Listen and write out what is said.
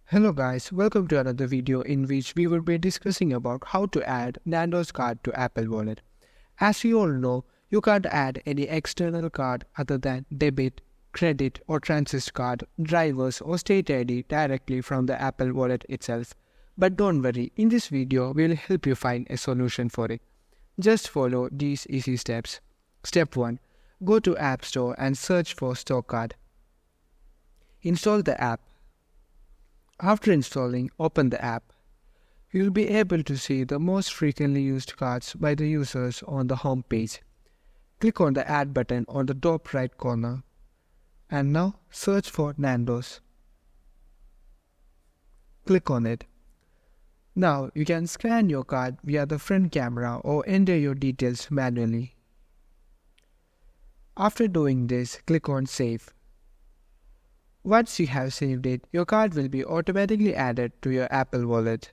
Hello guys, welcome to another video in which we will be discussing about how to add Nando's card to Apple Wallet. As you all know, you can't add any external card other than debit, credit or transit card, drivers or state ID directly from the Apple Wallet itself. But don't worry, in this video we will help you find a solution for it. Just follow these easy steps. Step 1. Go to App Store and search for Store Card. Install the app. After installing, open the app. You will be able to see the most frequently used cards by the users on the home page. Click on the Add button on the top right corner. And now search for Nando's. Click on it. Now you can scan your card via the front camera or enter your details manually. After doing this, click on Save. Once you have saved it, your card will be automatically added to your Apple Wallet.